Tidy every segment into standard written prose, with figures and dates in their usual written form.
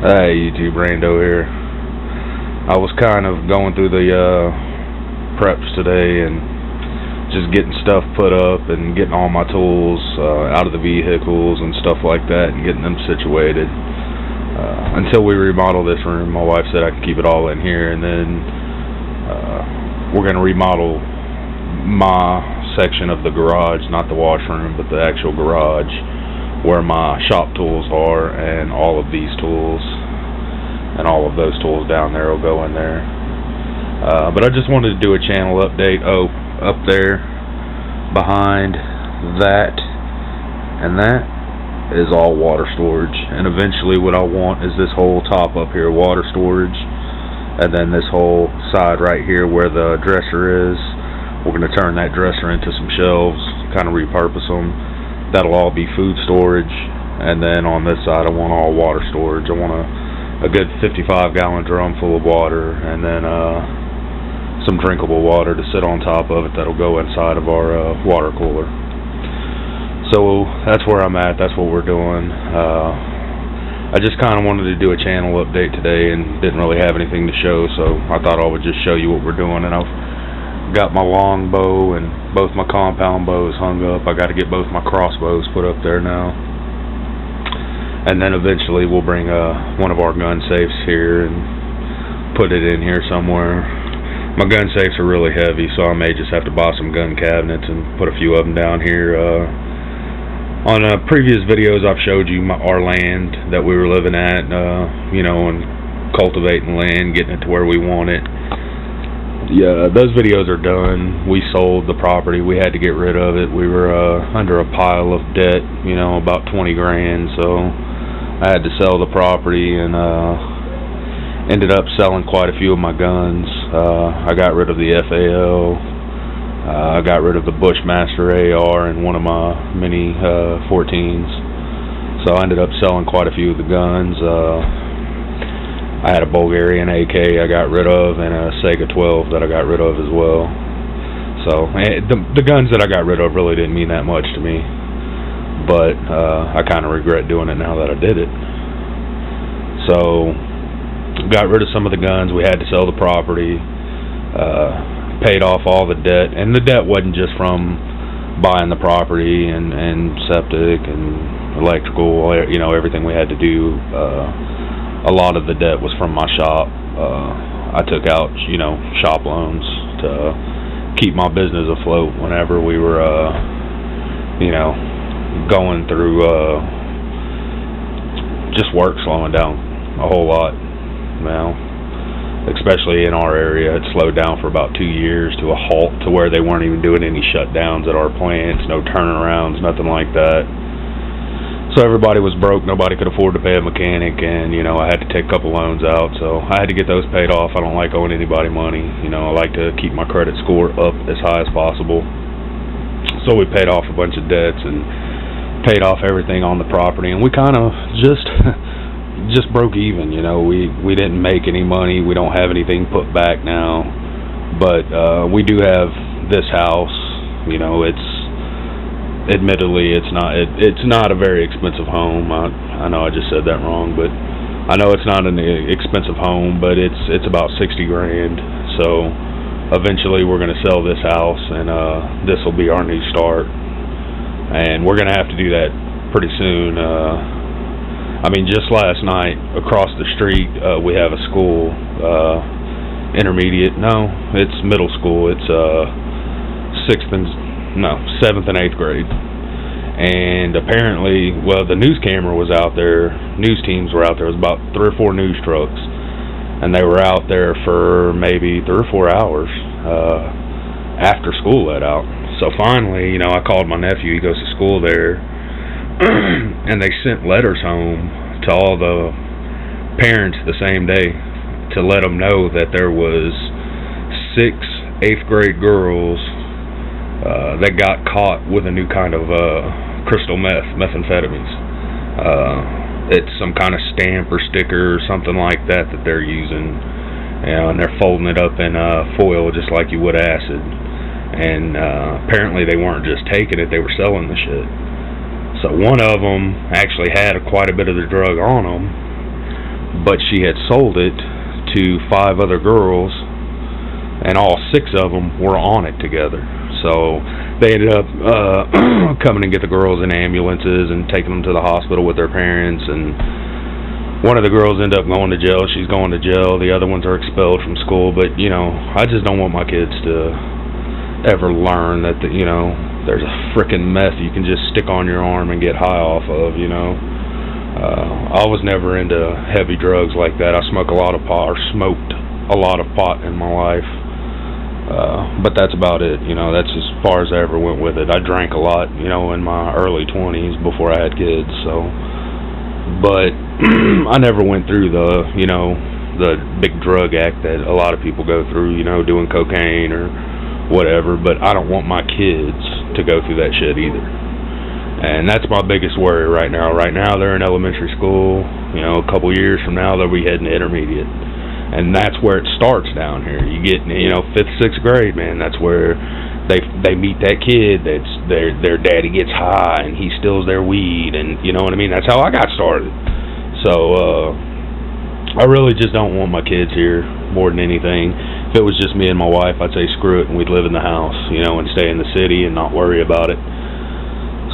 Hey, YouTube Rando here. I was kind of going through the preps today and just getting stuff put up and getting all my tools out of the vehicles and stuff like that and getting them situated. Until we remodel this room, my wife said I could keep it all in here, and then we're going to remodel my section of the garage, not the washroom, but the actual garage, where my shop tools are, and all of these tools and all of those tools down there will go in there. But I just wanted to do a channel update. Oh, up there behind that and that is all water storage, and eventually what I want is this whole top up here water storage, and then this whole side right here where the dresser is, we're going to turn that dresser into some shelves, kind of repurpose them. That'll all be food storage, and then on this side I want all water storage. I want a good 55-gallon drum full of water, and then some drinkable water to sit on top of it that'll go inside of our water cooler. So that's where I'm at. That's what we're doing. I just kind of wanted to do a channel update today and didn't really have anything to show, so I thought I would just show you what we're doing. And I've got my long bow and both my compound bows hung up. I got to get both my crossbows put up there now, and then eventually we'll bring one of our gun safes here and put it in here somewhere. My gun safes are really heavy, so I may just have to buy some gun cabinets and put a few of them down here. On previous videos I've showed you our land that we were living at, and cultivating land, getting it to where we want it. Yeah, those videos are done. We sold the property. We had to get rid of it. We were under a pile of debt, about 20 grand, so I had to sell the property, and ended up selling quite a few of my guns. I got rid of the FAL. I got rid of the Bushmaster AR and one of my mini 14s. So I ended up selling quite a few of the guns. I had a Bulgarian AK I got rid of, and a Sega 12 that I got rid of as well. So the guns that I got rid of really didn't mean that much to me, but I kind of regret doing it now that I did it. So got rid of some of the guns. We had to sell the property, paid off all the debt, and the debt wasn't just from buying the property and septic and electrical, everything we had to do. A lot of the debt was from my shop. I took out, shop loans to keep my business afloat whenever we were, going through just work slowing down a whole lot. Especially in our area, it slowed down for about 2 years to a halt, to where they weren't even doing any shutdowns at our plants, no turnarounds, nothing like that. So everybody was broke. Nobody could afford to pay a mechanic, and I had to take a couple loans out, so I had to get those paid off. I don't like owing anybody money. I like to keep my credit score up as high as possible. So we paid off a bunch of debts and paid off everything on the property, and we kind of just broke even. We didn't make any money. We don't have anything put back now, but we do have this house. Admittedly, it's not a very expensive home. I know I just said that wrong, but I know it's not an expensive home, but it's about 60 grand. So eventually we're going to sell this house, and this will be our new start, and we're going to have to do that pretty soon. Just last night across the street we have a school, it's middle school. It's 7th and 8th grade, and apparently, the news camera was out there, news teams were out there. It was about 3 or 4 news trucks, and they were out there for maybe 3 or 4 hours after school let out. So finally, I called my nephew. He goes to school there, and they sent letters home to all the parents the same day to let them know that there was 6 8th grade girls that got caught with a new kind of crystal methamphetamines. It's some kind of stamp or sticker or something like that they're using, and they're folding it up in foil just like you would acid. And apparently they weren't just taking it, they were selling the shit. So one of them actually had quite a bit of the drug on them, but she had sold it to 5 other girls, and all 6 of them were on it together. So they ended up coming and get the girls in ambulances and taking them to the hospital with their parents, and one of the girls ended up going to jail. She's going to jail. The other ones are expelled from school. But, you know, I just don't want my kids to ever learn that, you know, there's a frickin' meth you can just stick on your arm and get high off of, you know. I was never into heavy drugs like that. I smoked a lot of pot in my life. But that's about it, you know. That's as far as I ever went with it. I drank a lot, you know, in my early 20s before I had kids, so. But I never went through the, you know, the big drug act that a lot of people go through, you know, doing cocaine or whatever. But I don't want my kids to go through that shit either. And that's my biggest worry right now. Right now they're in elementary school. You know, a couple years from now they'll be heading to intermediate. And that's where it starts down here. You get, you know, 5th, 6th grade, man. That's where they meet that kid that's their daddy gets high and he steals their weed, and you know what I mean. That's how I got started. So I really just don't want my kids here more than anything. If it was just me and my wife, I'd say screw it and we'd live in the house, you know, and stay in the city and not worry about it.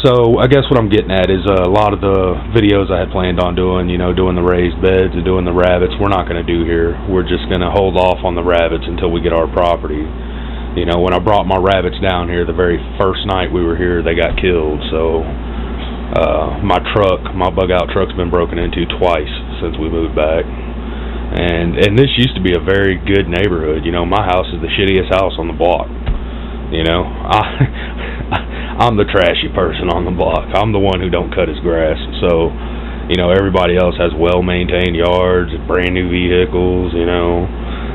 So I guess what I'm getting at is a lot of the videos I had planned on doing, you know, doing the raised beds and doing the rabbits, we're not going to do here. We're just going to hold off on the rabbits until we get our property. You know, when I brought my rabbits down here, the very first night we were here, they got killed. So my bug out truck's been broken into twice since we moved back. And this used to be a very good neighborhood. You know, my house is the shittiest house on the block. You know, I'm the trashy person on the block. I'm the one who don't cut his grass. So, you know, everybody else has well-maintained yards, brand new vehicles, you know.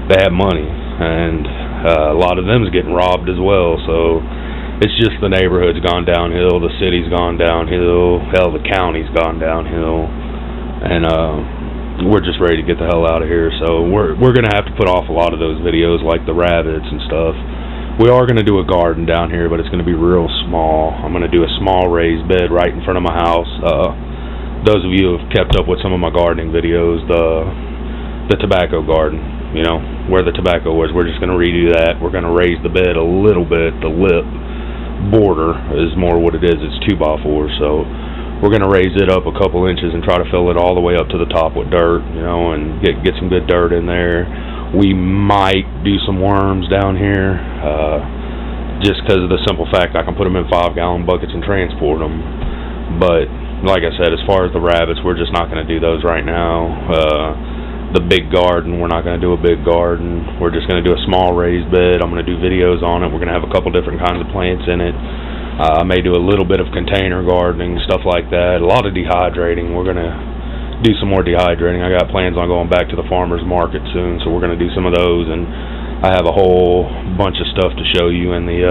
They have money. And a lot of them is getting robbed as well. So it's just the neighborhood's gone downhill. The city's gone downhill. Hell, the county's gone downhill. And we're just ready to get the hell out of here. So we're going to have to put off a lot of those videos like the rabbits and stuff. We are going to do a garden down here, but it's going to be real small. I'm going to do a small raised bed right in front of my house. Those of you who have kept up with some of my gardening videos, the tobacco garden, you know, where the tobacco was, we're just going to redo that. We're going to raise the bed a little bit. The lip border is more what it is. It's 2x4, so we're going to raise it up a couple inches and try to fill it all the way up to the top with dirt, you know, and get some good dirt in there. We might do some worms down here, just because of the simple fact I can put them in 5-gallon buckets and transport them. But like I said, as far as the rabbits, we're just not going to do those right now. The big garden, we're not going to do a big garden. We're just going to do a small raised bed. I'm going to do videos on it. We're going to have a couple different kinds of plants in it. I may do a little bit of container gardening, stuff like that. A lot of dehydrating. We're going to do some more dehydrating. I got plans on going back to the farmer's market soon, so we're going to do some of those. And I have a whole bunch of stuff to show you in the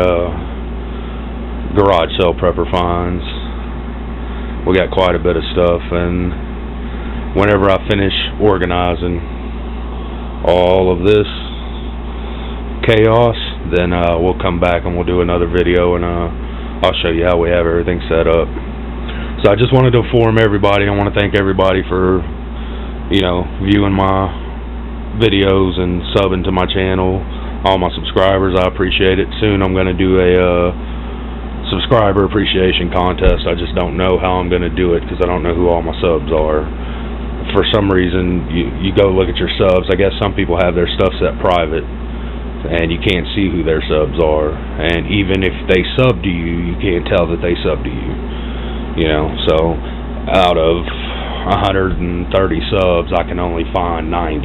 garage sale prepper finds. We got quite a bit of stuff, and whenever I finish organizing all of this chaos, then we'll come back and we'll do another video, and I'll show you how we have everything set up. So I just wanted to inform everybody. I want to thank everybody for, you know, viewing my videos and subbing to my channel. All my subscribers, I appreciate it. Soon I'm going to do a subscriber appreciation contest. I just don't know how I'm going to do it because I don't know who all my subs are. For some reason, you go look at your subs. I guess some people have their stuff set private, and you can't see who their subs are. And even if they sub to you, you can't tell that they sub to you. You know, so out of 130 subs, I can only find 90.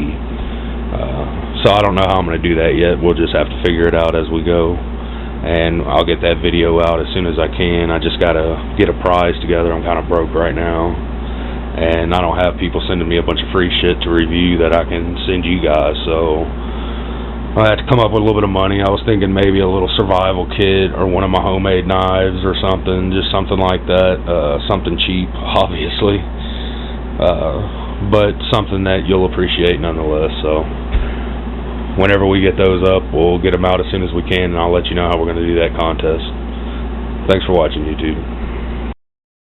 So I don't know how I'm going to do that yet. We'll just have to figure it out as we go. And I'll get that video out as soon as I can. I just got to get a prize together. I'm kind of broke right now. And I don't have people sending me a bunch of free shit to review that I can send you guys. So I had to come up with a little bit of money. I was thinking maybe a little survival kit or one of my homemade knives or something, just something like that. Something cheap, obviously, but something that you'll appreciate nonetheless. So whenever we get those up, we'll get them out as soon as we can, and I'll let you know how we're going to do that contest. Thanks for watching, YouTube.